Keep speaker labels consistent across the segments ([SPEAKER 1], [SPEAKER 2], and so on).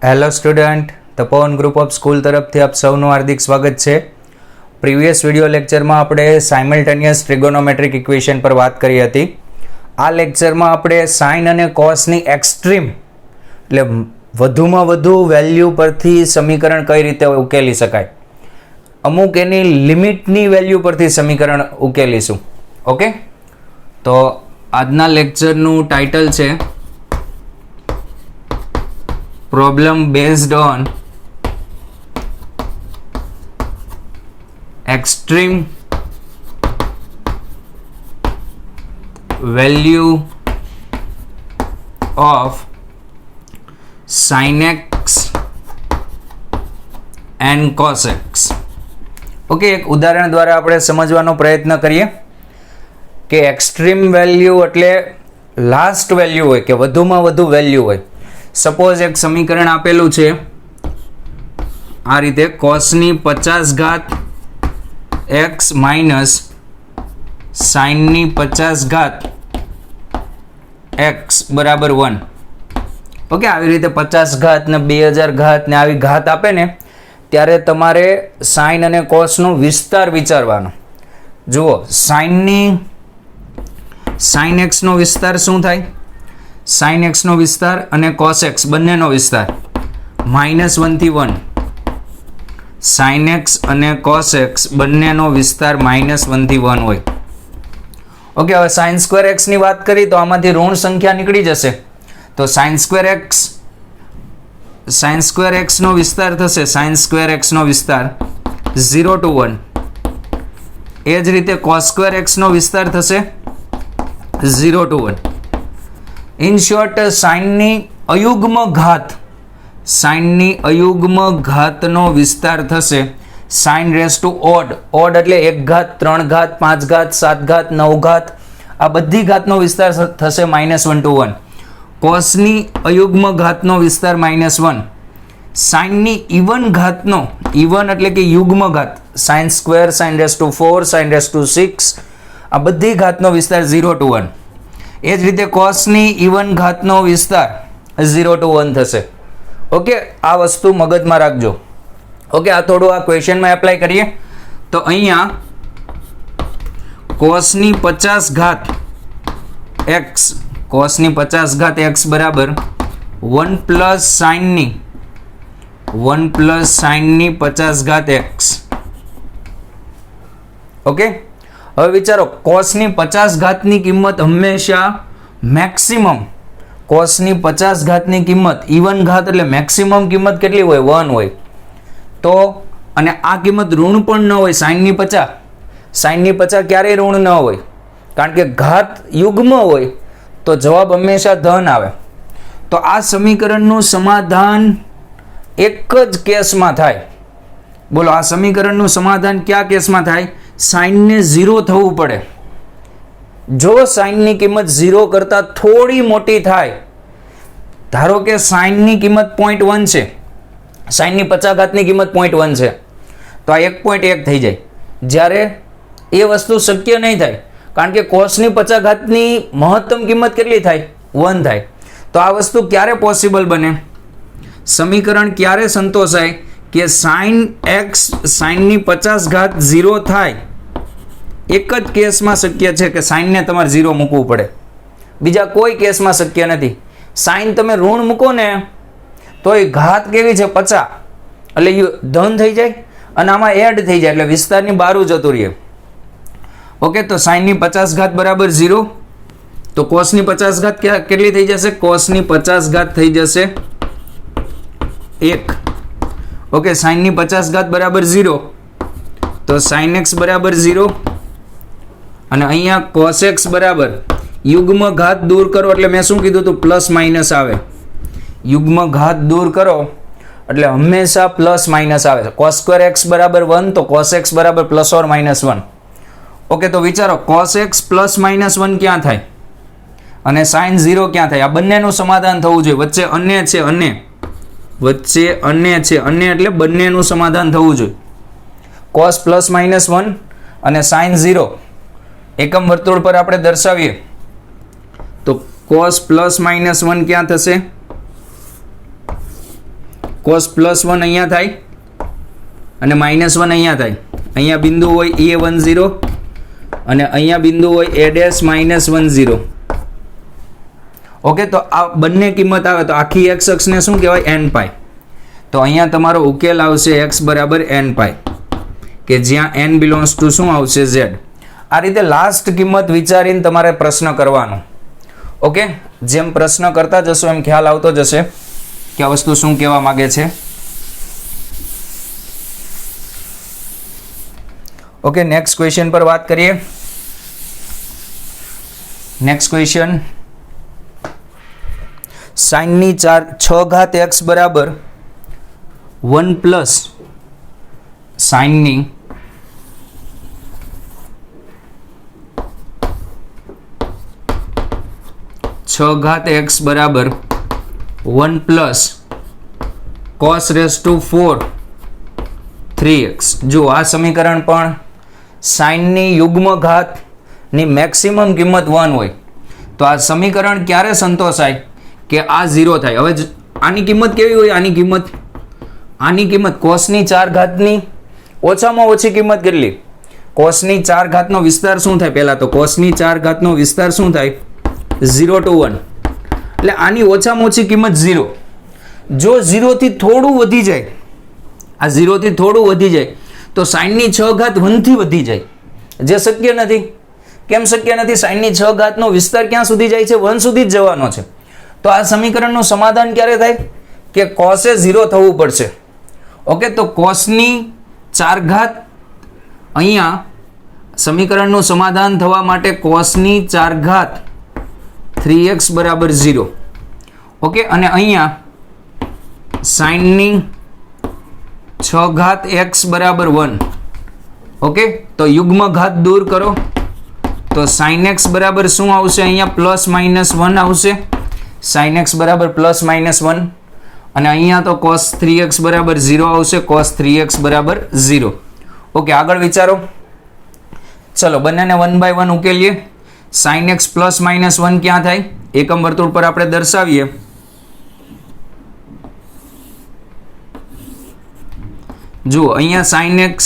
[SPEAKER 1] Hello student, Tapovan group of school તરફથી આપ સૌનું હાર્દિક સ્વાગત છે. પ્રીવિયસ વિડીયો લેક્ચરમાં આપણે સાયમલ્ટેનિયસ ટ્રિગોનોમેટ્રિક ઇક્વેશન પર વાત કરી હતી. આ લેક્ચરમાં આપણે સાઇન અને કોસની એક્સ્ટ્રીમ એટલે વધુમાં વધુ વેલ્યુ પરથી સમીકરણ કઈ રીતે ઉકેલી શકાય, અમુક એની લિમિટની વેલ્યુ પરથી સમીકરણ ઉકેલીશું. ઓકે, તો આજના લેક્ચરનું ટાઇટલ છે Problem based on extreme value of sin x and cos x. Okay, એક ઉદાહરણ દ્વારા આપણે સમજવાનો પ્રયત્ન કરીએ કે એક્સ્ટ્રીમ વેલ્યુ એટલે લાસ્ટ વેલ્યુ હોય કે વધુમાં વધુ વેલ્યુ હોય. સપોઝ એક સમીકરણ આપેલું છે આ રીતે, કોસની 50 x માઇનસ સાઇનની 50 x બરાબર 1. ઓકે, આવી રીતે 50 ને 2000 ને આવી ઘાત આપે ને ત્યારે તમારે સાઇન અને કોસનો વિસ્તાર વિચારવાનો. જુઓ, સાઇન x નો વિસ્તાર શું થાય? સાઇન x નો વિસ્તાર અને કોસ x બંનેનો વિસ્તાર -1 થી 1. સાઇન x અને કોસ x બંનેનો વિસ્તાર -1 થી 1 હોય. ઓકે, હવે સાઇન સ્ક્વેર x ની વાત કરી તો આમાંથી ઋણ સંખ્યા નીકળી જશે. તો સાઇન સ્ક્વેર x નો વિસ્તાર થશે, સાઇન સ્ક્વેર x નો વિસ્તાર 0 to 1. એ જ રીતે કોસ સ્ક્વેર x નો વિસ્તાર થશે 0 to 1. ઇન શોર્ટ, સાઇનની અયુગ્મ ઘાતનો વિસ્તાર થશે sine raise to odd. Odd એટલે 1 ઘાત, 3 ઘાત, 5 ઘાત, 7 ઘાત, 9 ઘાત, આ બધી ઘાતનો વિસ્તાર થશે -1 to 1. કોસની અયુગ્મ ઘાતનો વિસ્તાર -1. સાઇનની ઇવન ઘાતનો, ઇવન એટલે કે યુગ્મ ઘાત, sine square, sine raise to 4, sine raise to 6, આ બધી ઘાતનો વિસ્તાર 0 to 1. એ જ રીતે કોસની ઇવન ઘાતનો વિસ્તાર 0 to 1 થશે. ઓકે, આ વસ્તુ મગજમાં રાખજો. ઓકે, આ થોડું આ ક્વેશ્ચનમાં એપ્લાય કરીએ તો અહીંયા કોસની 50 x, કોસની 50 x બરાબર 1 પ્લસ સાઇનની 50 x. ઓકે, હવે વિચારો, કોસની 50 ની કિંમત હંમેશા મેક્સિમમ, કોસની 50 કિંમત ઇવન ઘાત એટલે મેક્સિમમ કિંમત કેટલી હોય? 1 હોય. તો અને આ કિંમત ઋણ પણ ન હોય. સાઇનની 50 ક્યારેય ઋણ ન હોય, કારણ કે ઘાત યુગ્મ હોય તો જવાબ હંમેશા ધન આવે. તો આ સમીકરણનું સમાધાન એક જ કેસમાં થાય. બોલો, આ સમીકરણનું સમાધાન કયા કેસમાં થાય? સાઇનને 0 થવું પડે. જો સાઇનની કિંમત 0 કરતાં થોડી મોટી થાય, ધારો કે સાઇનની કિંમત 0.1 છે, સાઇનની 50 ની કિંમત 0.1 છે, તો આ 1.1 થઈ જાય. જ્યારે એ વસ્તુ શક્ય નહીં થાય, કારણ કે કોસની 50 ની મહત્તમ કિંમત કેટલી થાય? 1 થાય. તો આ વસ્તુ ક્યારે પોસિબલ બને? સમીકરણ ક્યારે સંતોષાય કે સાઇન x, સાઇનની 50 0 થાય? એક જ કેસમાં શક્ય છે કે સાઇનને તમારે 0 મૂકવું પડે, બીજા કોઈ કેસમાં શક્ય નથી. સાઇન તમે ઋણ મૂકો ને તો એ ઘાત કેવી છે? 50, એટલે ધન થઈ જાય અને આમાં એડ થઈ જાય, એટલે વિસ્તારની બહાર જતું રહે. ઓકે, તો સાઇનની 50 બરાબર 0, તો કોસની 50 કેટલી થઈ જશે? કોસની 50 થઈ જશે 1. ઓકે, સાઇનની 50 બરાબર 0, તો સાઇન x બરાબર 0, અને અહીંયા cos x બરાબર યુગ્મ ઘાત દૂર કરો એટલે મેં શું કીધું હતું? પ્લસ માઇનસ આવે. યુગ્મ ઘાત દૂર કરો એટલે હંમેશા પ્લસ માઇનસ આવે. cos સ્ક્વેર x બરાબર 1, તો cos x બરાબર ±1. ઓકે, તો વિચારો, cos x ±1 ક્યાં થાય અને sin 0 ક્યાં થાય? આ બંનેનું સમાધાન થવું જોઈએ. વચ્ચે અન્ય છે, અન્ય એટલે બંનેનું સમાધાન થવું જોઈએ. cos ±1 અને sin 0 એકમ વર્તુળ પર આપણે દર્શાવીએ તો cos +-1 ક્યાં થશે? કોસ +1 અહીંયા થાય અને -1 અહીંયા થાય. અહીંયા બિંદુ હોય A10 અને અહીંયા બિંદુ હોય A-10. ઓકે, તો આ બંને કિંમત આવે તો આખી x અક્ષને શું કહેવાય? n પાઈ. તો અહીંયા તમારો ઉકેલ આવશે x બરાબર n પાઈ, કે જ્યાં n બિલોંગ્સ ટુ શું આવશે? z. આ રીતે લાસ્ટ કિંમત વિચારીને તમારે પ્રશ્ન કરવાનો. ઓકે, જેમ પ્રશ્ન કરતા જશો એમ ખ્યાલ આવતો જશે કે આ વસ્તુ શું કહેવા માંગે છે. ઓકે, નેક્સ્ટ ક્વેશ્ચન પર વાત કરીએ. નેક્સ્ટ ક્વેશ્ચન, સાઇનની 6x બરાબર 1 પ્લસ સાઇનની 6x બરાબર 1 plus cos race to 4 3x. જો આ સમીકરણ પણ સાઇનની યુગ્મ ઘાતની મેક્સિમમ કિંમત 1 હોય તો આ સમીકરણ ક્યારે સંતોષાય? કે આ 0 થાય. હવે આની કિંમત કેવી હોય? આની કિંમત કોસની 4 ઘાતની ઓછામાં ઓછી કિંમત કેટલી? કોસની 4 ઘાતનો વિસ્તાર શું થાય? પહેલા તો કોસની 4 ઘાતનો વિસ્તાર શું થાય? 0 to 1. એટલે આની ઓછામાં ઓછી કિંમત 0. જો 0 થી થોડું વધી જાય, આ 0 થી થોડું વધી જાય તો સાઇનની 6 ઘાત 1 થી વધી જાય, જે શક્ય નથી. કેમ શક્ય નથી? સાઇનની 6 ઘાતનો વિસ્તાર ક્યાં સુધી જાય છે? 1 સુધી જ જવાનો છે. તો આ સમીકરણનું સમાધાન ક્યારે થાય? કે કોસે 0 થવું પડશે. ઓકે, તો કોસની 4 ઘાત અહીંયા સમીકરણનું સમાધાન થવા માટે કોસની 4 ઘાત 3x બરાબર 0. ઓકે, અને અહીંયા સાઇનની 6 ઘાત x બરાબર 1. ઓકે, તો યુગ્મ ઘાત દૂર કરો તો sin x બરાબર શું આવશે? અહીંયા +-1 આવશે. sin x બરાબર +-1 અને અહીંયા તો cos 3x બરાબર 0 આવશે. cos 3x બરાબર 0. ઓકે, આગળ વિચારો. ચલો બંનેને 1 by 1 ઉકેલીએ. sin x +-1 ક્યાં થાય? એકમ વર્તુળ પર આપણે દર્શાવીએ. જુઓ, અહીંયા sin x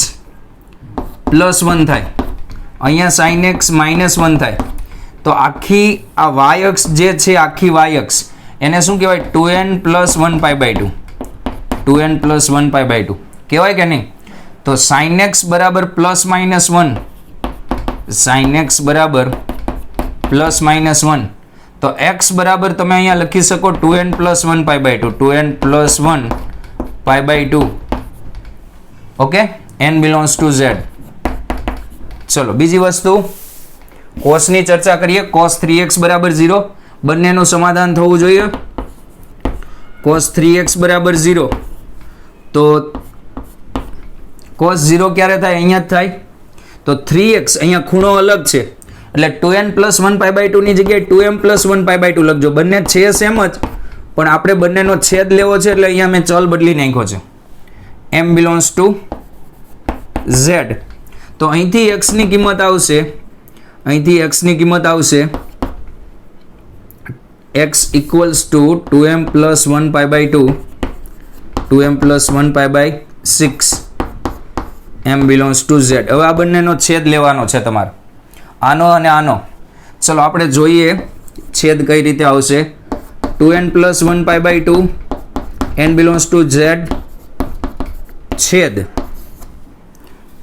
[SPEAKER 1] +1 થાય, અહીંયા sin x -1 થાય. તો આખી આ y અક્ષ જે છે, આખી y અક્ષ એને શું કહેવાય? 2n + 1π/2. 2n + 1π/2 કહેવાય કે નહીં? તો sin x બરાબર +-1, sin x બરાબર +-1, તો x બરાબર તમે અહીંયા લખી શકો 2n + 1π/2. 2n + 1π/2. Okay, n belongs to z. ચલો બીજી વસ્તુ, કોસની ચર્ચા કરીએ. cos 3x બરાબર 0, બંનેનું સમાધાન થવું જોઈએ. cos 3x બરાબર 0, તો cos 0 ક્યારે થાય? અહીંયા જ થાય. તો 3x અહીંયા ખૂણો અલગ છે એટલે 2n + 1π/2 ની જગ્યાએ 2m + 1π/2 લખજો. બંને છે સેમ જ, પણ આપણે બંનેનો છેદ લેવો છે એટલે અહીંયા મેં ચલ બદલી નાખ્યો છે. m belongs to z. તો અહીંથી x ની કિંમત આવશે, x = 2m + 1π/2, 2m + 1π/6. m belongs to z. હવે આ બંનેનો છેદ લેવાનો છે તમારે, આનો અને આનો. ચલો આપણે જોઈએ છેદ કઈ રીતે આવશે. 2n + 1π/2, n belongs to z, છેદ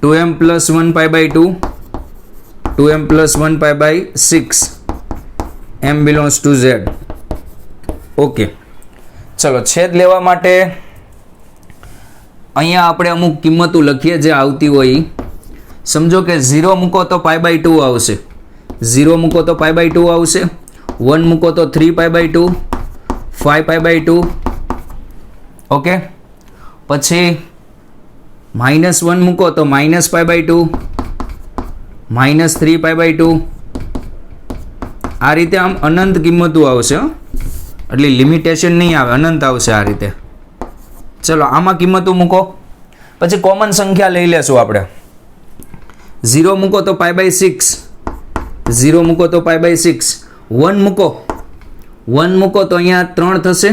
[SPEAKER 1] 2m + 1π/2, 2m + 1π/6, m belongs to z. Okay, ચલો છેદ લેવા માટે અહીંયા આપણે અમુક કિંમતો લખીએ જે આવતી હોય. સમજો કે 0 મૂકો તો π/2 આવશે, 0 મૂકો તો π/2 આવશે, 1 મૂકો તો 3π/2, 5π/2. ઓકે, પછી -1 મૂકો તો -π/2, -3π/2. આ રીતે આમ અનંત કિંમતો આવશે, એટલે લિમિટેશન નહીં આવે, અનંત આવશે આ રીતે. ચલો આમાં કિંમતો મૂકો, પછી કોમન સંખ્યા લઈ લેશું આપણે. 0 મૂકો તો π/6, 0 મૂકો તો π/6, 1 મૂકો તો અહીંયા 3 થશે,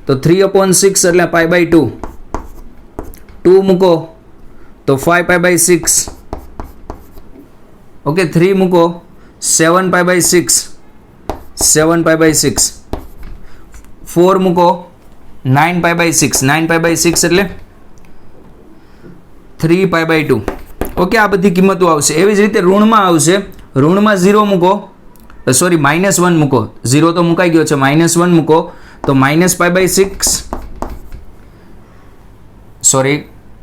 [SPEAKER 1] તો 3/6 એટલે π/2. 2 મૂકો તો 5π/6. ઓકે, 3 મૂકો 7π/6. 7π/6. 4 મૂકો 9π/6. 9π/6 એટલે 3π/2. ઓકે, આ બધી કિંમતો આવશે. એવી જ રીતે ઋણમાં આવશે. ઋણમાં 0 મૂકો, સોરી -1 મૂકો. 0 તો મુકાઈ ગયો છે. -1 મૂકો તો -π/6. સોરી,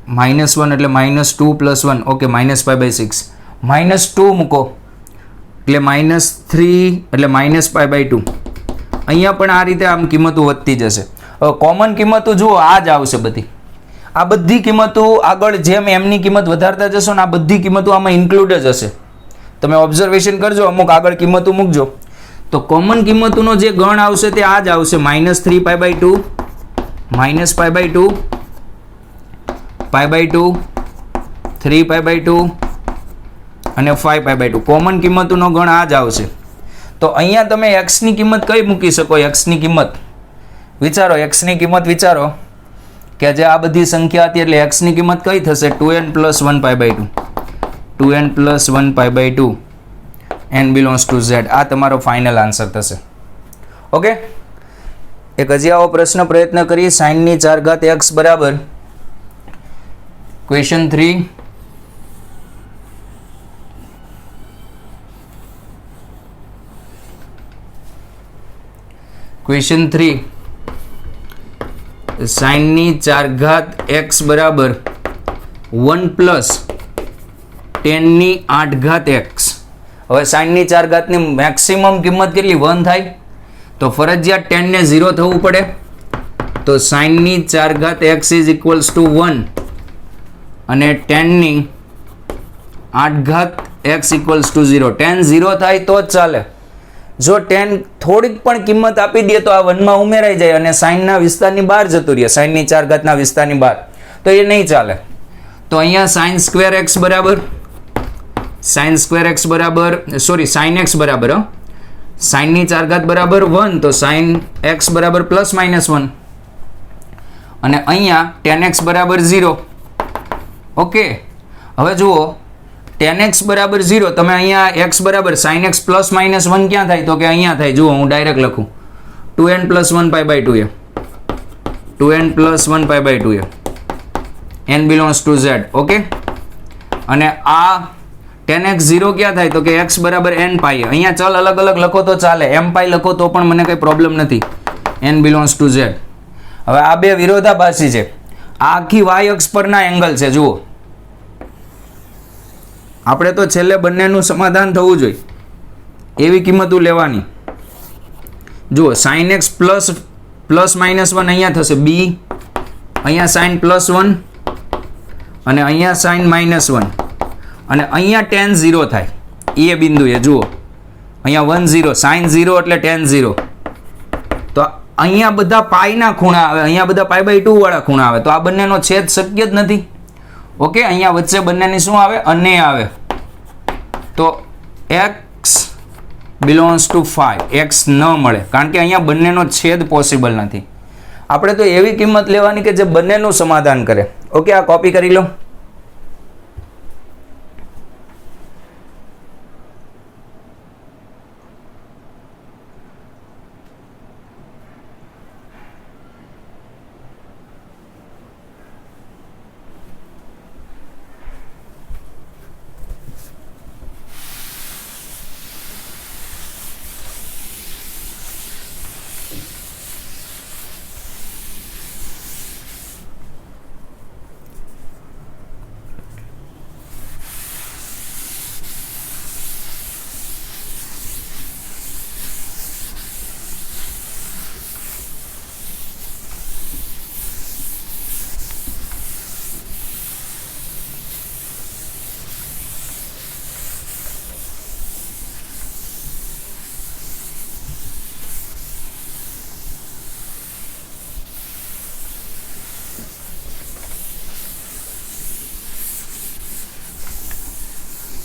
[SPEAKER 1] -1 એટલે -2 + 1. ઓકે, -π/6. -2 મૂકો એટલે -3 એટલે -π/2. અહીંયા પણ આ રીતે આમ કિંમતો વધતી જશે. હવે કોમન કિંમતો જુઓ, આ જ આવશે બધી. આ બધી કિંમતો આગળ જેમ એમની કિંમત વધારતા જશો ને, આ બધી કિંમતો આમાં ઇન્ક્લુડ જ હશે. તમે ઓબ્ઝર્વેશન કરજો, અમુક આગળ કિંમતો મૂકજો તો કોમન કિંમતોનો જે ગણ આવશે તે આ જ આવશે. -3π/2, -π/2, π/2, 3π/2 અને 5π/2. કોમન કિંમતોનો ગણ આ જ આવશે. તો અહીંયા તમે x ની કિંમત કઈ મૂકી શકો? x ની કિંમત વિચારો, x ની કિંમત વિચારો કે જે આ બધી સંખ્યા હતી એટલે x ની કિંમત કઈ થશે? 2n + 1π/2. 2n + 1π/2. n belongs to z. આ તમારો ફાઇનલ આન્સર થશે. ઓકે, એક હજી આવો પ્રશ્ન પ્રયત્ન કરીએ. sin ની 4 ઘાત x બરાબર ક્વેશ્ચન 3. ક્વેશ્ચન 3, sin ની 4 ઘાત x બરાબર 1 + tan ની 8 ઘાત x. હવે sin ની 4 ઘાતની મેક્સિમમ કિંમત કેટલી? 1 થાય. તો ફરજિયાત tan ને 0 થવું પડે. તો sin ની 4 ઘાત x = 1 અને tan ની 8 ઘાત x = 0. tan 0 થાય તો જ ચાલે. જો tan થોડીક પણ કિંમત આપી દે તો આ 1 માં ઉમેરાઈ જાય અને sin ના વિસ્તારની બહાર જતું રહે, sin ની 4 ઘાતના વિસ્તારની બહાર, તો એ નહીં ચાલે. તો અહીંયા sin² x બરાબર sin x બરાબર sin ની 4 ઘાત બરાબર 1, તો sin x બરાબર +-1 અને અહીંયા tan x બરાબર 0. ઓકે, હવે જુઓ tan x બરાબર 0, તમે અહીંયા x બરાબર sin x +-1 ક્યાં થાય? તો કે અહીંયા થાય. જુઓ, હું ડાયરેક્ટ લખું 2n + 1π/2. 2n + 1π/2. n belongs to z. Okay, અને આ tan x 0 ક્યાં થાય? તો કે x બરાબર nπ. અહીંયા ચલ અલગ અલગ લખો તો ચાલે, mπ લખો તો પણ મને કંઈ પ્રોબ્લેમ નથી. n belongs to z. હવે આ બે વિરોધાભાસી છે. આ આખી y અક્ષ પરના એંગલ છે. જુઓ, આપણે તો છેલ્લે બંનેનું સમાધાન થવું જોઈએ એવી કિંમતો લેવાની. જુઓ, sin x +-1 અહીંયા થશે b, અહીંયા sin +1 અને અહીંયા sin -1 અને અહીંયા tan 0 થાય એ બિંદુએ. જુઓ, અહીંયા 1 0, sin 0 એટલે tan 0. તો અહીંયા બધા પાઈના ખૂણા આવે, અહીંયા બધા π/2 વાળા ખૂણા આવે. તો આ બંનેનો છેદ શક્ય જ નથી. ઓકે, અહીંયા વચ્ચે બંનેની શું આવે? અને આવે. તો x belongs to 5. x ન મળે કારણ કે અહીંયા બંનેનો છેદ પોસિબલ નથી. આપણે તો એવી કિંમત લેવાની કે જે બંનેનું સમાધાન કરે. ઓકે, આ કોપી કરી લો.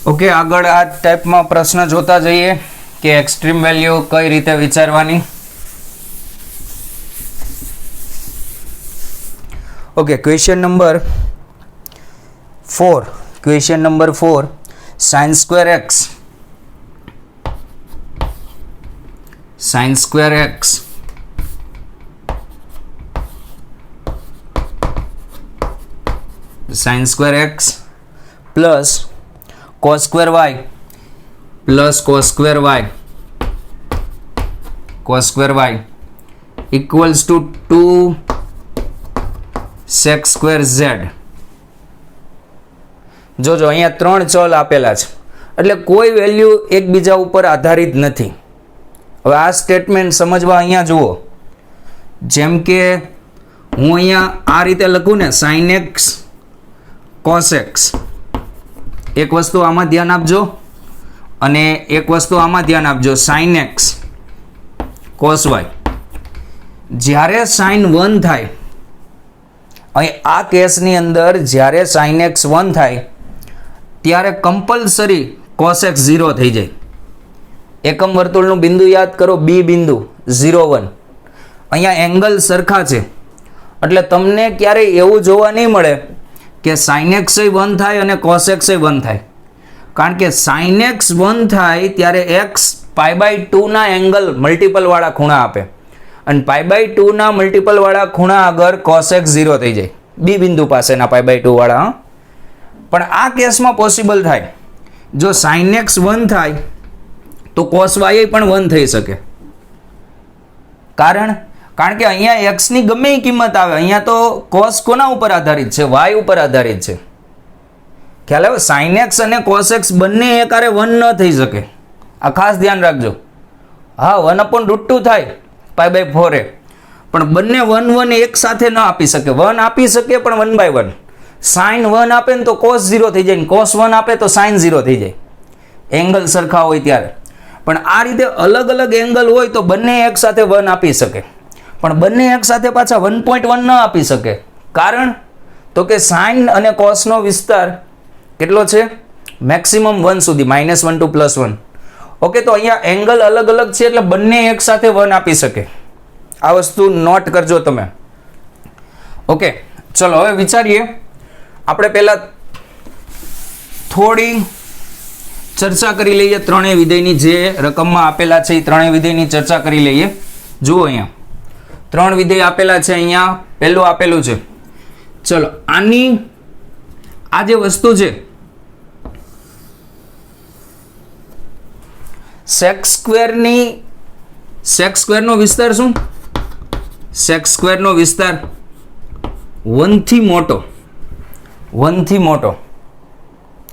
[SPEAKER 1] ઓકે, આગળ આ ટાઈપમાં પ્રશ્ન જોતા જઈએ કે એક્સ્ટ્રીમ વેલ્યુ કઈ રીતે વિચારવાની. Okay, question number 4 sin square x sin square x plus cos square y equals to 2 sec square z. જોજો અહીંયા 3 ચલ આપેલા છે એટલે કોઈ વેલ્યુ એકબીજા ઉપર આધારિત નથી. હવે આ સ્ટેટમેન્ટ સમજવા અહીંયા જુઓ, જેમ કે હું અહીંયા આ રીતે લખું ને sin x cos x, એક વસ્તુ આમાં ધ્યાન આપજો અને એક વસ્તુ આમાં ધ્યાન આપજો, sin x cos y. જ્યારે sin 1 થાય, અહીં આ કેસની અંદર જ્યારે sin x 1 થાય ત્યારે કમ્પલસરી cos x 0 થઈ જાય. એકમ વર્તુળનું બિંદુ યાદ કરો, B બિંદુ 0 1. અહીંયા એંગલ સરખા છે એટલે તમને ક્યારેય એવું જોવા નહીં મળે કે sin x 1 થાય અને cos x 1 થાય, કારણ કે sin x 1 થાય ત્યારે x π/2 ના એંગલ મલ્ટિપલ વાળા ખૂણા આપે અને π/2 ના મલ્ટિપલ વાળા ખૂણા આગળ cos x 0 થઈ જાય, B બિંદુ પાસેના π/2 વાળા. પણ આ કેસમાં પોસિબલ થાય, જો sin x 1 થાય તો cos y પણ 1 થઈ શકે. કારણ કે અહીંયા x ની ગમે એ કિંમત આવે, અહીંયા તો cos કોના ઉપર આધારિત છે? y ઉપર આધારિત છે. ખ્યાલ આવે? sin x અને cos x બંને એકારે 1 ન થઈ શકે, આ ખાસ ધ્યાન રાખજો. હા, 1/√2 થાય π/4 પણ બંને 1 1 એક સાથે ન આપી શકે. 1 આપી શકે પણ 1/1. sin 1 આપે ને તો cos 0 થઈ જાય, cos 1 આપે તો sin 0 થઈ જાય, એંગલ સરખા હોય ત્યારે. પણ આ રીતે અલગ અલગ એંગલ હોય તો બંને એક સાથે 1 આપી શકે, પણ બંને એક સાથે પાછા 1.1 ન આપી શકે. કારણ તો કે sin અને cos નો વિસ્તાર કેટલો છે? મેક્સિમમ 1 સુધી, -1 to +1. ઓકે, તો અહીંયા એંગલ અલગ અલગ છે એટલે બંને એક સાથે 1 આપી શકે. આ વસ્તુ નોટ કરજો તમે. ઓકે, ચલો હવે વિચારીએ. આપણે પહેલા થોડી ચર્ચા કરી લઈએ ત્રણેય વિધેયની, જે રકમમાં આપેલા છે એ ત્રણેય વિધેયની ચર્ચા કરી લઈએ. જુઓ અહીંયા 3 વિધેય આપેલા છે. અહીંયા પહેલું આપેલું છે, ચલો આની આ જે વસ્તુ છે sec સ્ક્વેર નો વિસ્તાર શું? sec સ્ક્વેર નો વિસ્તાર 1 થી મોટો, 1 થી મોટો.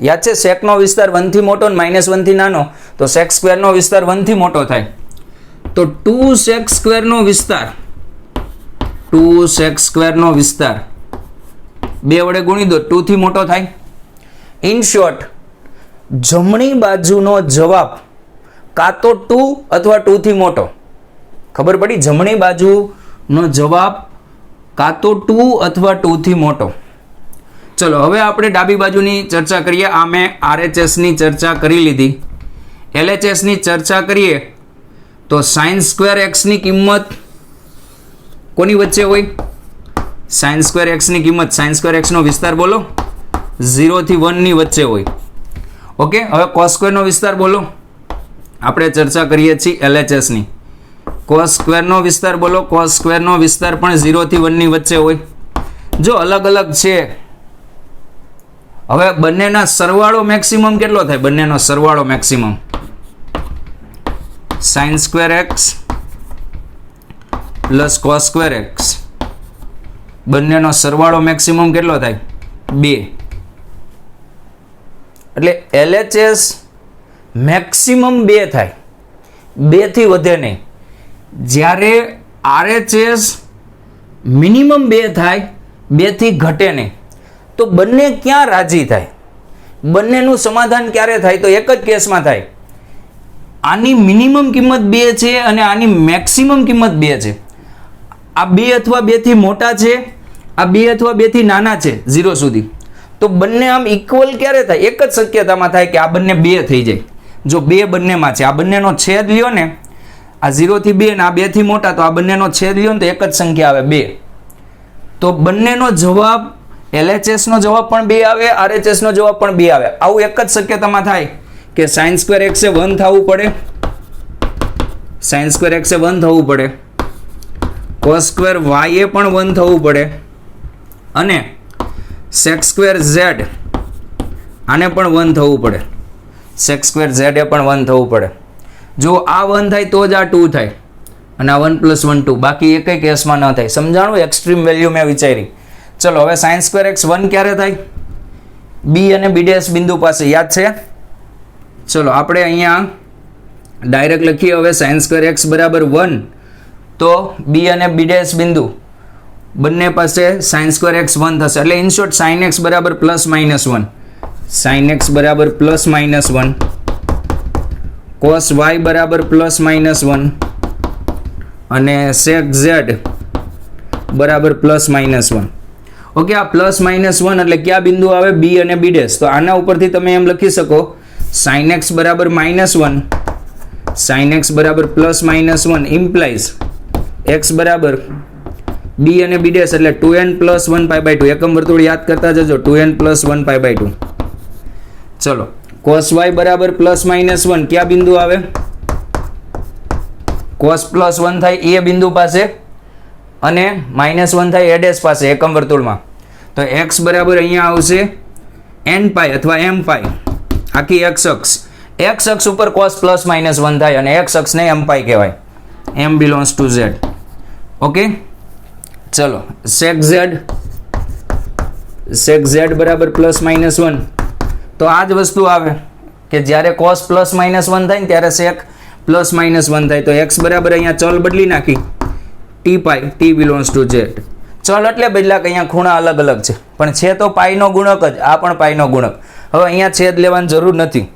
[SPEAKER 1] યાદ છે? sec નો વિસ્તાર 1 થી મોટો અને -1 થી નાનો, તો sec સ્ક્વેર નો વિસ્તાર 1 થી મોટો થાય. તો 2 sec સ્ક્વેર નો વિસ્તાર 2 sec સ્ક્વેર નો વિસ્તાર 2 વડે ગુણી દો, 2 થી મોટો થાય. ઇન શોર્ટ, જમણી બાજુનો જવાબ કાં તો 2 અથવા 2 થી મોટો. ખબર પડી? જમણી બાજુનો જવાબ કાં તો 2 અથવા 2 થી મોટો. ચલો હવે આપણે ડાબી બાજુની ચર્ચા કરીએ. આ મેં RHS ની ચર્ચા કરી લીધી. LHS ની ચર્ચા કરીએ તો sin સ્ક્વેર x ની કિંમત કોની વચ્ચે હોય? sin સ્ક્વેર x ની કિંમત, sin સ્ક્વેર x નો વિસ્તાર બોલો, 0 થી 1 ની વચ્ચે હોય. ઓકે, હવે cos સ્ક્વેર નો વિસ્તાર બોલો. આપણે ચર્ચા કરીએ છીએ LHS ની. cos સ્ક્વેર નો વિસ્તાર બોલો. cos સ્ક્વેર નો વિસ્તાર પણ 0 થી 1 ની વચ્ચે હોય. જો અલગ અલગ છે, હવે બંનેના સરવાળો મેક્સિમમ કેટલો થાય? બંનેનો સરવાળો maximum sin square x plus cos square x, બંનેનો સરવાળો મેક્સિમમ કેટલો થાય? 2. એટલે LHS મેક્સિમમ 2 થાય, 2 થી વધે નહીં. જ્યારે RHS મિનિમમ 2 થાય, 2 થી ઘટે નહીં. તો બંને ક્યાં રાજી થાય? બંનેનું સમાધાન ક્યારે થાય? તો એક જ કેસમાં થાય. આની મિનિમમ કિંમત 2 છે અને આની મેક્સિમમ કિંમત 2 છે. આ 2 અથવા 2 થી મોટા છે, આ 2 અથવા 2 થી નાના છે 0 સુધી. તો બંને આમ ઇક્વલ ક્યારે થાય? એક જ શક્યતામાં થાય કે આ બંને 2 થઈ જાય. જો 2 બંનેમાં છે, આ બંનેનો છેદ લ્યો ને, આ 0 થી 2 ને આ 2 થી મોટા, તો આ બંનેનો છેદ લ્યો ને તો એક જ સંખ્યા આવે 2. તો બંનેનો જવાબ LHS નો જવાબ પણ 2 આવે, RHS નો જવાબ પણ 2 આવે. આવું એક જ શક્યતામાં થાય કે sin સ્ક્વેર x એ 1 થવું પડે, sin સ્ક્વેર x એ 1 થવું પડે, cos સ્ક્વેર y એ પણ 1 થવું પડે, અને sec સ્ક્વેર z આને પણ 1 થવું પડે, sec સ્ક્વેર z એ પણ 1 થવું પડે. જો આ 1 થાય તો જ આ 2 થાય, અને આ 1 + 1 2, બાકી એકેય કેસમાં ન થાય. સમજાણું? એક્સ્ટ્રીમ વેલ્યુ મેં વિચારી. ચલો હવે sin સ્ક્વેર x 1 ક્યારે થાય? b અને b' બિંદુ પાસે, યાદ છે? ચલો આપણે અહીંયા ડાયરેક્ટ લખીએ. હવે sin સ્ક્વેર x બરાબર 1, તો b અને b' બિંદુ બંને પાસે sin સ્ક્વેર x 1 થશે. એટલે ઇન શોર્ટ sin x બરાબર +-1, sin x બરાબર +-1, cos y બરાબર +-1, અને sec z બરાબર +-1. ઓકે, આ +-1 એટલે કયા બિંદુ આવે? b અને b'. તો આના ઉપરથી તમે એમ લખી શકો sin x બરાબર -1, sin x બરાબર +-1 ઇમ્પ્લાઇઝ x બરાબર b અને b' એટલે 2n + 1π/2. એકમ વર્તુળ યાદ કરતા જજો, 2n + 1π/2. ચલો cos y બરાબર +-1 કયા બિંદુ આવે? cos +1 થાય એ બિંદુ પાસે, અને -1 થાય a' પાસે એકમ વર્તુળમાં. તો x બરાબર અહીંયા આવશે nπ અથવા mπ, આખી x અક્ષ ઉપર cos +-1 થાય, અને x અક્ષને mπ કહેવાય. m belongs to z. Okay, ચલો sec z બરાબર +-1. તો આ જ વસ્તુ આવે કે જ્યારે cos +-1 થાય ને ત્યારે sec +-1 થાય. તો x બરાબર અહીંયા ચલ બદલી નાખી, tπ, t belongs to z. ચલ એટલે બદલા કે અહીંયા ખૂણા અલગ અલગ છે, પણ છે તો પાઈનો ગુણક જ, આ પણ પાઈનો ગુણક. હવે અહીંયા છેદ લેવાની જરૂર નથી.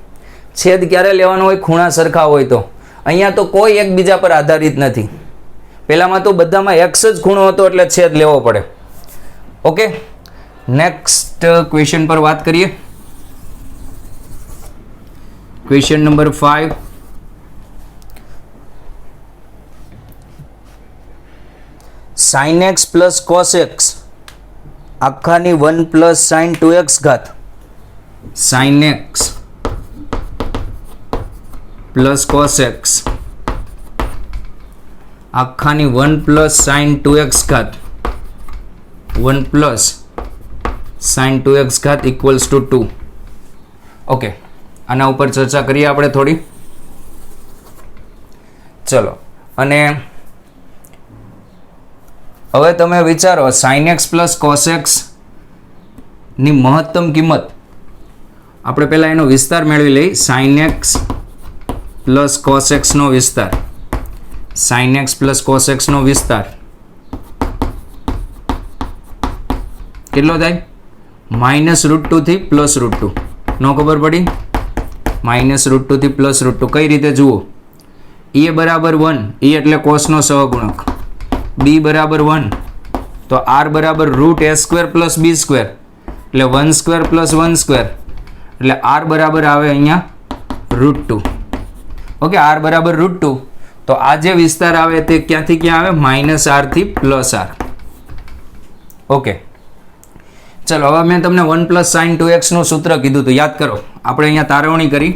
[SPEAKER 1] છેદ ક્યારે લેવાનો હોય? ખૂણા સરખા હોય તો. અહીંયા તો કોઈ એકબીજા પર આધારિત નથી. પહેલામાં તો બધામાં x જ ખૂણો હતો એટલે છેદ લેવો પડે. ઓકે, નેક્સ્ટ ક્વેશ્ચન પર વાત કરીએ. Question number 5. sin x + cos x આખાની 1 + sin 2x ઘાત, sin x + cos x આખાની 1 + sin 2x ઘાત, 1 + sin 2x ઘાત = 2. ઓકે, આના ઉપર ચર્ચા કરીએ આપણે થોડી. ચલો, અને હવે તમે વિચારો sin x + cos x ની મહત્તમ કિંમત. આપણે પહેલા એનો વિસ્તાર મેળવી લઈ. sin x + cos x નો વિસ્તાર, sin x + cos x નો વિસ્તાર કેટલો થાય? -√2 થી +√2. નો ખબર પડી? -√2 થી +√2 કઈ રીતે જુઓ? e બરાબર 1, e એટલે cos નો સહગુણક, b બરાબર 1, તો r બરાબર √a² + b², એટલે 1² + 1², એટલે r બરાબર આવે અહીંયા √2. ઓકે, r બરાબર √2. તો આ જે વિસ્તાર આવે તે ક્યાંથી ક્યાં આવે? -r થી +r. ઓકે, ચલો હવે મેં તમને 1 + sin 2x નું સૂત્ર કીધું હતું, યાદ કરો. આપણે અહીંયા તારવણી કરી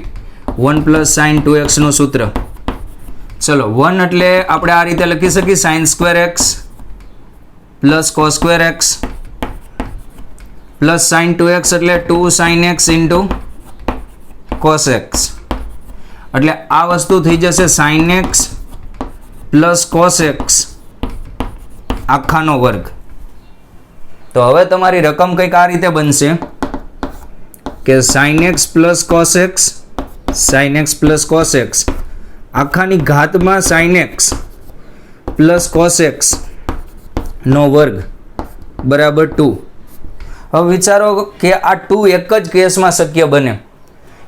[SPEAKER 1] 1 + sin 2x નું સૂત્ર. ચલો 1 એટલે આપણે આ રીતે લખી શકીએ, sin square x + cos square x + sin 2x એટલે 2 sin x * cos x. એટલે આ વસ્તુ થઈ જશે sin x + cos x આખાનો વર્ગ. તો હવે તમારી રકમ કંઈક આ રીતે બનશે કે sin x + cos x, sin x + cos x આખાની ઘાતમાં sin x + cos x નો વર્ગ બરાબર 2. હવે વિચારો કે આ 2 એક જ કેસમાં શક્ય બને.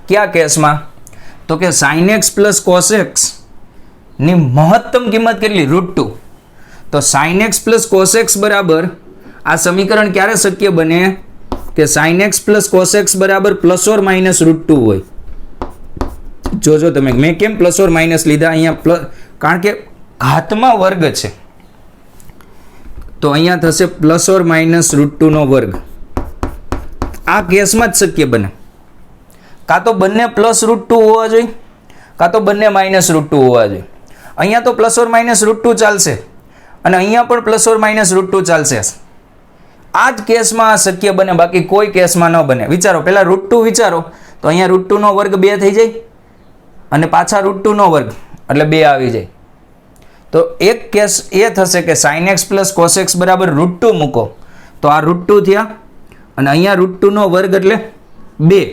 [SPEAKER 1] કયા કેસમાં? તો કે sin x + cos x ની મહત્તમ કિંમત કેટલી? √2. તો sin x + cos x બરાબર, આ સમીકરણ ક્યારે શક્ય બને કે sin x + cos x બરાબર ±√2 હોય. જોજો તમે, મેં કેમ +- લીધા અહીંયા? કારણ કે ઘાતમાં વર્ગ છે. તો તો અહીંયા થશે પ્લસ ઓર માઇનસ √2 વર્ગ. આ કેસમાં જ શક્ય બને. કાં તો બંને પ્લસ √2 હોવા જોઈએ, કાં તો બંને માઇનસ √2 હોવા જોઈએ. અહીંયા તો પ્લસ ઓર માઇનસ √2 ચાલશે અને અહીંયા પણ પ્લસ ઓર માઇનસ √2 ચાલશે. આ જ કેસમાં આ શક્ય બને, બાકી કોઈ કેસમાં ન બને. વિચારો, પહેલા √2 વિચારો તો અહીંયા √2 વર્ગ 2 થઈ જાય અને પાછા √2 વર્ગ એટલે 2 આવી જાય. તો એક કેસ એ થશે કે sin x plus cos x બરાબર √2 મૂકો તો આ √2 થયા અને અહીંયા √2 વર્ગ એટલે 2.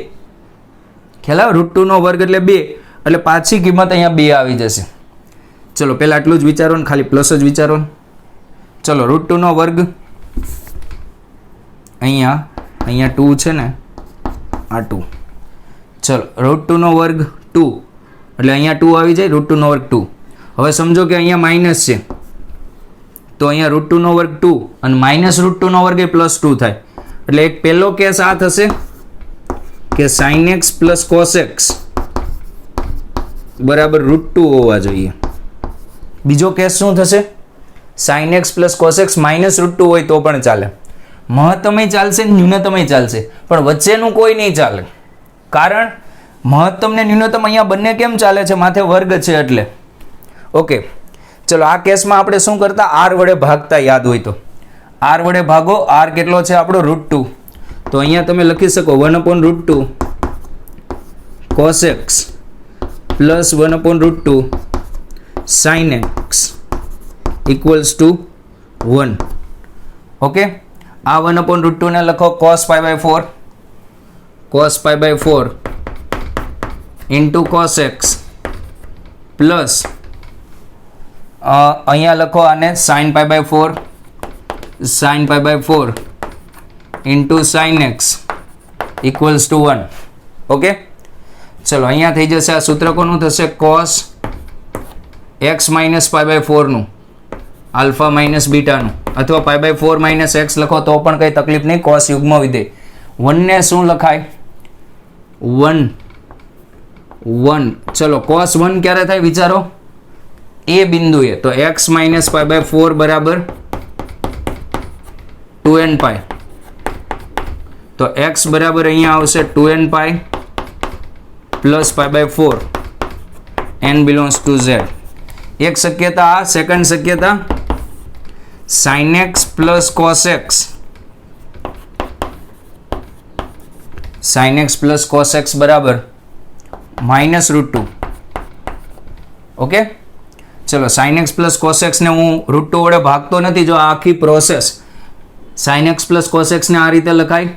[SPEAKER 1] ખ્યાલ આવે? √2 વર્ગ એટલે 2 એટલે પાછી કિંમત અહીંયા 2 આવી જશે. ચલો પહેલાં આટલું જ વિચારો ને, ખાલી પ્લસ જ વિચારો ને. ચલો √2 વર્ગ અહીંયા 2 છે ને, આ 2. ચલો √2 વર્ગ 2 એટલે અહીંયા 2 આવી જાય, √2 વર્ગ 2. હવે સમજો કે અહીંયા માઇનસ છે તો અહીંયા √2 વર્ગ 2 અને માઇનસ √2 વર્ગ એ +2 થાય. એટલે એક પહેલો કેસ આ થશે કે sin x plus cos x બરાબર √2 હોવા જોઈએ. બીજો કેસ શું થશે? sin x plus cos x minus √2 હોય તો પણ ચાલે. મહત્તમય ચાલશે, ન્યૂનતમય ચાલશે, પણ વચ્ચેનું કોઈ નહીં ચાલે. કારણ મહત્તમ ને ન્યૂનતમ અહીંયા બંને કેમ ચાલે છે? માથે વર્ગ છે એટલે. ઓકે, ચલો આ કેસમાં આપણે શું કરતા? r વડે ભાગતા, યાદ હોય તો. r વડે ભાગો. r કેટલો છે આપણો? √2. તો અહીંયા તમે લખી શકો 1/√2 cos x plus 1/√2 sin x equals to 1. Okay, આ 1/√2 ને લખો cos π/4 into cos x plus અહીંયા લખો આને sin π/4 into sin x equals to 1. Okay, ચલો અહીંયા થઈ જશે. આ સૂત્ર કોનું થશે? cos x માઇનસ π/4 નું, આલ્ફા માઇનસ બીટાનું, અથવા π/4 માઇનસ x લખો તો પણ કંઈ તકલીફ નહીં. cos યુગ્મ વિધેય 1 ને શું લખાય? 1. ચલો cos 1 ક્યારે થાય વિચારો? એ બિંદુએ. તો x માઇનસ π/4 બરાબર 2nπ. તો x બરાબર અહીંયા આવશે 2nπ plus π/4 n belongs to z. એક શક્યતા આ. સેકન્ડ શક્યતા sin x plus cos x, sin x plus cos x બરાબર માઇનસ √2. ઓકે, ચલો sin x plus cos x ને હું √2 વડે ભાગતો નથી. જો આ આખી process sin x plus cos x ને આ રીતે લખાય.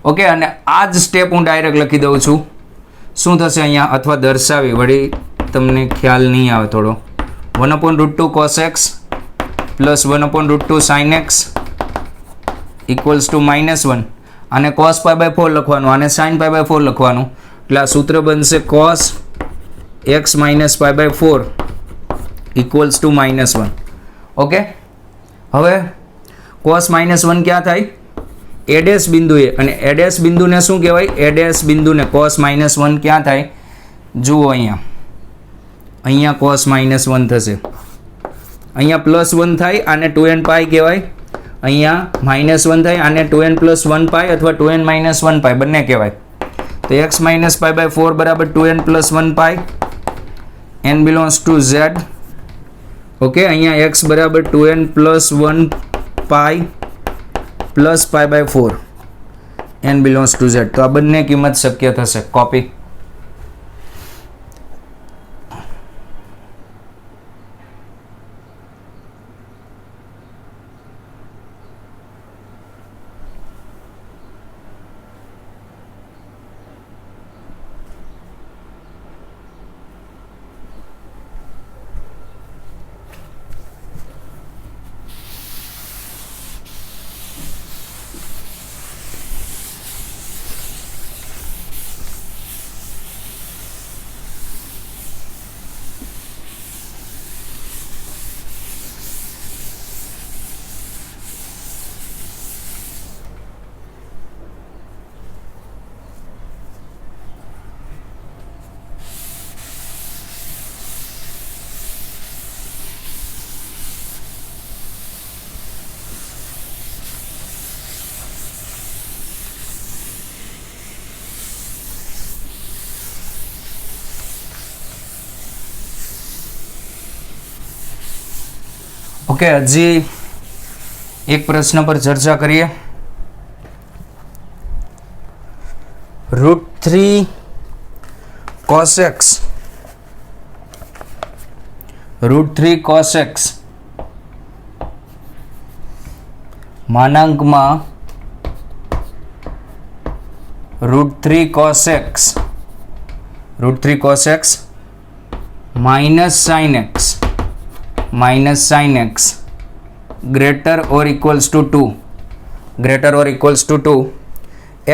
[SPEAKER 1] ઓકે, અને આ જ સ્ટેપ હું ડાયરેક્ટ લખી દઉં છું. શું થશે અહીંયા? અથવા દર્શાવી, વળી તમને ખ્યાલ નહીં આવે થોડો. 1/√2 cos x plus 1/√2 sin x equals to -1. આને cos π/4 લખવાનું, આને sin π/4 લખવાનું. એટલે આ સૂત્ર બનશે cos x minus π/4 equals to -1. Okay, હવે cos -1 ક્યાં થાય? a ડેશ બિંદુએ. અને a ડેશ બિંદુને શું કહેવાય? a ડેશ બિંદુને cos -1 ક્યાં થાય? જુઓ અહીંયા cos -1 થશે. અહીંયા +1 થાય, આને 2nπ કહેવાય. અહીંયા -1 થાય, આને 2n + 1π અથવા 2n - 1π બંને કહેવાય. તો x માઇનસ π/4 બરાબર 2n + 1π, n belongs to z. Okay, અહીંયા x બરાબર 2n + 1π plus π/4, n belongs to z. તો આ બંને કિંમત શક્ય થશે. કોપી. ઓકે, હજી એક પ્રશ્ન પર ચર્ચા કરીએ. √3 cos x √3 cos x માનાંકમાં √3 cos x minus sin x greater or equals to 2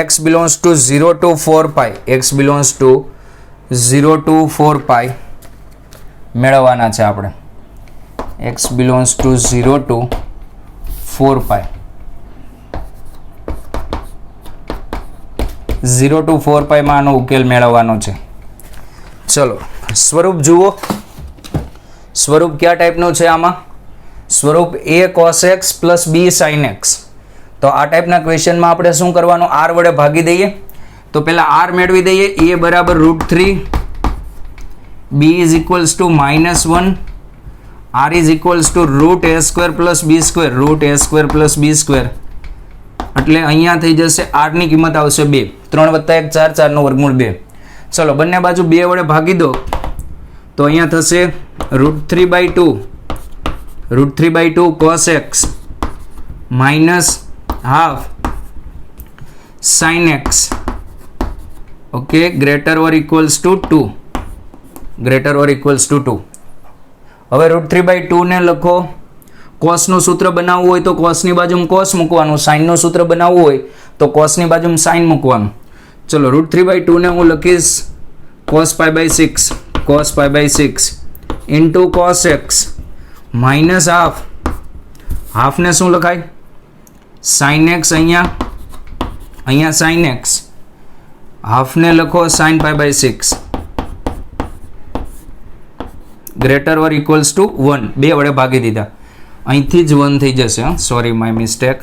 [SPEAKER 1] x belongs to 0 to 4 pi મેળવવાના છે આપણે. x belongs to 0 to 4 pi 0 to 4 pi માં આનો ઉકેલ મેળવવાનો છે. ચલો સ્વરૂપ જુઓ. સ્વરૂપ કયા ટાઈપનું છે આમાં? સ્વરૂપ a cos x plus b sin x. તો આ ટાઈપના ક્વેશ્ચનમાં આપણે શું કરવાનું? r વડે ભાગી દઈએ. તો પહેલા r મેળવી દઈએ. a બરાબર √3, b is equals to -1, r is equals to √a² plus b² plus b². એટલે અહીંયા થઈ જશે r ની કિંમત આવશે 2. 3 + 1 4, 4 નો વર્ગમૂળ 2. ચલો બંને બાજુ 2 વડે ભાગી દો તો અહીંયા થશે √3/2 cos x minus half sin x. Okay, greater or equals to 2. હવે √3/2 ને લખો. cos નું સૂત્ર બનાવવું હોય તો cos ની બાજુમાં cos મૂકવાનું, sin નું સૂત્ર બનાવવું હોય તો cos ની બાજુમાં sin મૂકવાનું. ચલો √3/2 ને હું લખીશ cos pi/6 into cos x minus half ને શું લખાય? sin x. અહીંયા sin x, હાફ ને લખો sin pi/6 greater or equals to 1. 2 વડે ભાગી દીધા, અહીંથી જ 1 થઈ જશે. Sorry, my mistake.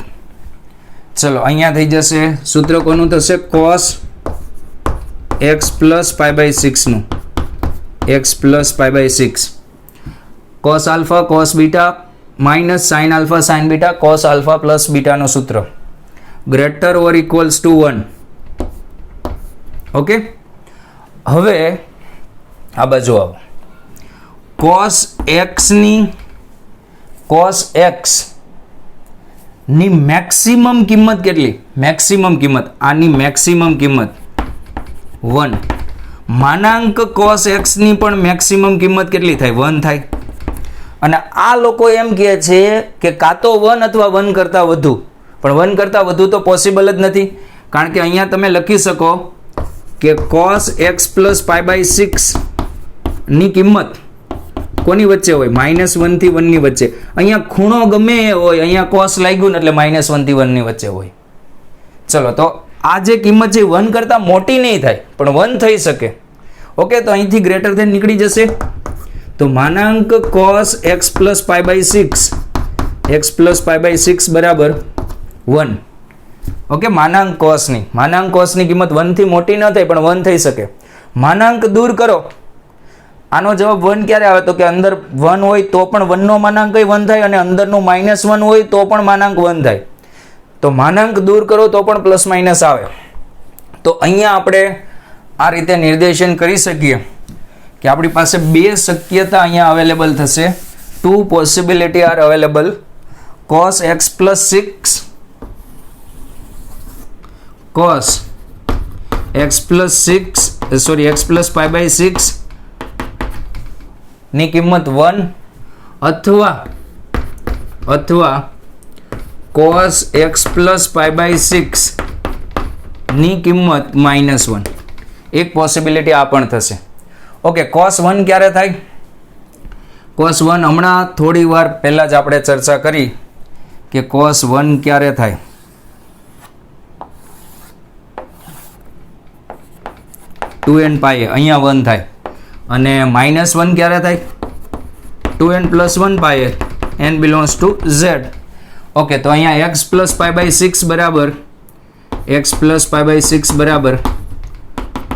[SPEAKER 1] ચલો અહીંયા થઈ જશે. સૂત્ર કોનું થશે? cos x plus pi/6 નું. x plus pi/6 cos alpha cos beta minus sin alpha sin beta cos alpha plus beta નું સૂત્ર greater or equals to 1. Okay, હવે આ બાજુ આવો. cos x ની મેક્સિમમ કિંમત કેટલી? મેક્સિમમ કિંમત, આની મેક્સિમમ કિંમત 1. માનાંક cos x ની પણ મેક્સિમમ કિંમત કેટલી થાય? 1 થાય. અને આ લોકો એમ કહે છે કે કાં તો 1 અથવા 1 કરતાં વધુ, પણ 1 કરતાં વધુ તો પોસિબલ જ નથી. કારણ કે અહીંયા તમે લખી શકો કે cos x plus pi/6 ની કિંમત કોની વચ્ચે હોય? -1 થી 1 ની વચ્ચે. અહીંયા ખૂણો ગમે એ હોય, અહીંયા cos લાગ્યું ને એટલે -1 થી 1 ની વચ્ચે હોય. ચલો, તો આ જે કિંમત છે 1 કરતાં મોટી નહીં થાય, પણ 1 થઈ શકે. ઓકે, તો અહીંથી ગ્રેટર થઈને નીકળી જશે. તો માનાંક cos x plus pi/6 બરાબર 1. ઓકે, માનાંક cosની કિંમત 1 થી મોટી ન થાય, પણ 1 થઈ શકે. માનાંક દૂર કરો. આનો જવાબ 1 ક્યારે આવે? તો કે અંદર 1 હોય તો પણ 1 નો માનાંક 1 થાય, અને અંદરનું -1 હોય તો પણ માનાંક 1 થાય. તો માનાંક દૂર કરો તો પણ પ્લસ માઇનસ આવે. તો અહીંયા આપણે આ રીતે નિર્દેશન કરી શકીએ કે આપણી પાસે 2 શક્યતા અહીંયા અવેલેબલ થશે. 2 possibility are available. cos x plus 6 cos x plus pi/6 ની કિંમત 1 અથવા cos x plus pi/6 ની કિંમત -1. એક પોસિબિલિટી આ પણ થશે. ઓકે, cos 1 ક્યારે થાય? cos 1 હમણાં થોડી વાર પહેલા જ આપણે ચર્ચા કરી કે cos 1 ક્યારે થાય. (2n pi) અહીંયા 1 થાય. અને -1 ક્યારે થાય? 2n plus 1 pi n belongs to z. Okay, તો અહીંયા x plus pi/6 બરાબર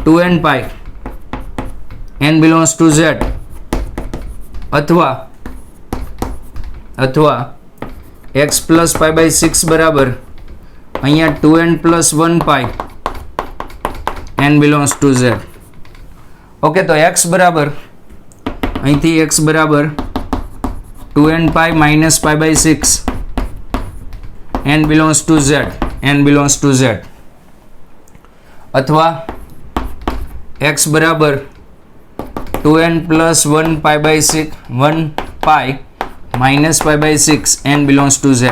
[SPEAKER 1] 2n pi n belongs to z, અથવા અથવા x પ્લસ પાઈ બાય 6 બરાબર અહીંયા 2n plus 1 pi n belongs to z. Okay, તો x બરાબર અહીંથી x બરાબર 2n pi minus pi by 6 n belongs to z, n belongs to z, અથવા x બરાબર 2n plus 1 pi by 6 1 pi minus pi by 6 n belongs to z.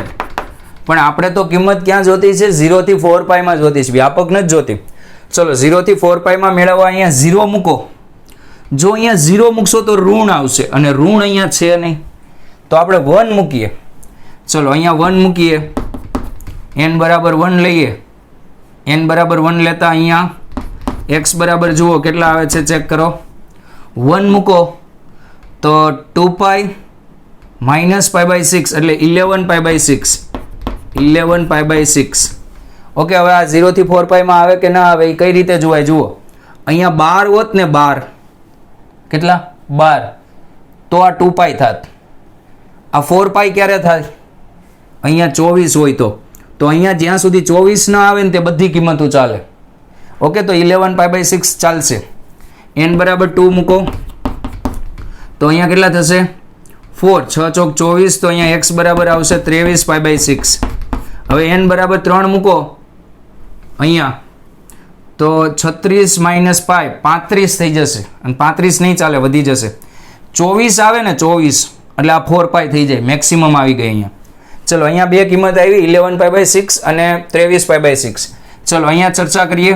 [SPEAKER 1] પણ આપણે તો કિંમત ક્યાં જોતી છે? 0 થી 4 પાઈમાં જોતી છે, વ્યાપક નથી જોતી. ચલો 0 થી 4 પાઈમાં મેળવવા અહીંયા 0 મૂકો. જો અહીંયા 0 મૂકશો તો ઋણ આવશે અને ઋણ અહીંયા છે નહીં, તો આપણે 1 મૂકીએ. ચલો અહીંયા 1 મૂકીએ, n બરાબર 1 લઈએ. n બરાબર 1 લેતા અહીંયા x બરાબર જુઓ કેટલા આવે છે ચેક કરો. 1 મૂકો તો 2 પાઈ માઇનસ પાઈ બાય 6 એટલે 11 pi by 6, 11 pi by 6. Okay, હવે આ 0 થી 4 પાઈમાં આવે કે ના આવે એ કઈ રીતે જોવાય જુઓ. અહીંયા 12 હોત ને 12, કેટલા 12, તો આ 2 પાઈ થાત. આ 4 પાઈ ક્યારે થાય? અહીંયા 24 હોય તો અહીંયા જ્યાં સુધી 24 ના આવે ને તે બધી કિંમતો ચાલે. ઓકે, તો 11 પાઈ બાય 6 ચાલશે. n બરાબર 2 મૂકો તો અહીંયા કેટલા થશે? 4, 6 ચોક 24, તો અહીંયા x બરાબર આવશે 23 પાઈ બાય 6. હવે n બરાબર 3 મૂકો અહીંયા તો 36 માઇનસ પાઈ 35 થઈ જશે, અને 35 નહીં ચાલે, વધી જશે. 24 આવે ને 24 એટલે આ 4 પાઈ થઈ જાય, મેક્સિમમ આવી ગઈ અહીંયા. ચલો અહીંયા બે કિંમત આવી, 11 પાઈ બાય 6 અને 23 પાઈ બાય 6. ચલો અહીંયા ચર્ચા કરીએ.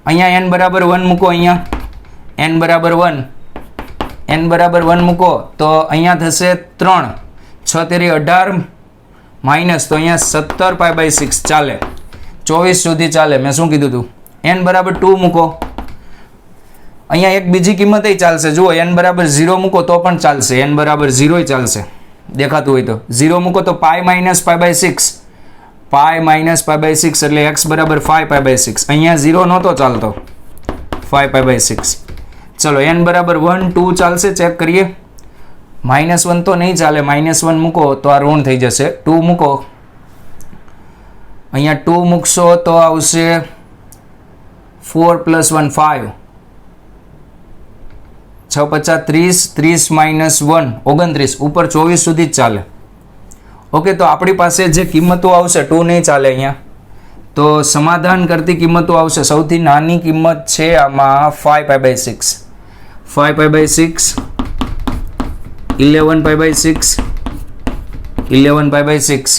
[SPEAKER 1] અહીંયા n બરાબર 1 મૂકો, અહીંયા n બરાબર 1, n બરાબર 1 મૂકો તો અહીંયા થશે 3, 6 તેરી 18 માઇનસ, તો અહીંયા 17 પાઈ બાય 6 ચાલે, 24 સુધી ચાલે. મેં શું કીધું હતું? n બરાબર 2 મૂકો, અહીંયા એક બીજી કિંમત ચાલશે. જુઓ n બરાબર 0 મૂકો તો પણ ચાલશે, n બરાબર 0 ચાલશે, દેખાતું હોય તો. 0 મૂકો તો pi minus pi by 6, pi minus pi by 6 એટલે x બરાબર 5 પાઈ બાય 6. અહીંયા 0 નહોતો ચાલતો, 5 પાઈ બાય 6. ચલો n બરાબર 1 2 ચાલશે, ચેક કરીએ. -1 તો નહીં ચાલે, -1 મૂકો તો આ ઋણ થઈ જશે. 2 મૂકો, અહીંયા 2 મૂકશો તો આવશે 4 + 1 5, 6 × 30, 30 - 1 29, ઉપર 24 સુધી જ ચાલે. ઓકે, તો આપણી પાસે જે કિંમતો આવશે 2 નહીં ચાલે અહીંયા, તો સમાધાન કરતી કિંમતો આવશે. સૌથી નાની કિંમત છે આમાં 5 pi by 6, 5 pi by 6, 11 pi by 6, 11 pi by 6,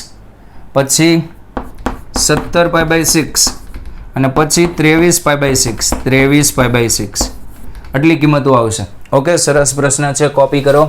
[SPEAKER 1] પછી 17 પાઈ બાય 6 અને પછી 23 પાઈ બાય 6, 23 પાઈ બાય 6. આટલી કિંમતો આવશે. ઓકે, સરસ પ્રશ્ન છે, કોપી કરો.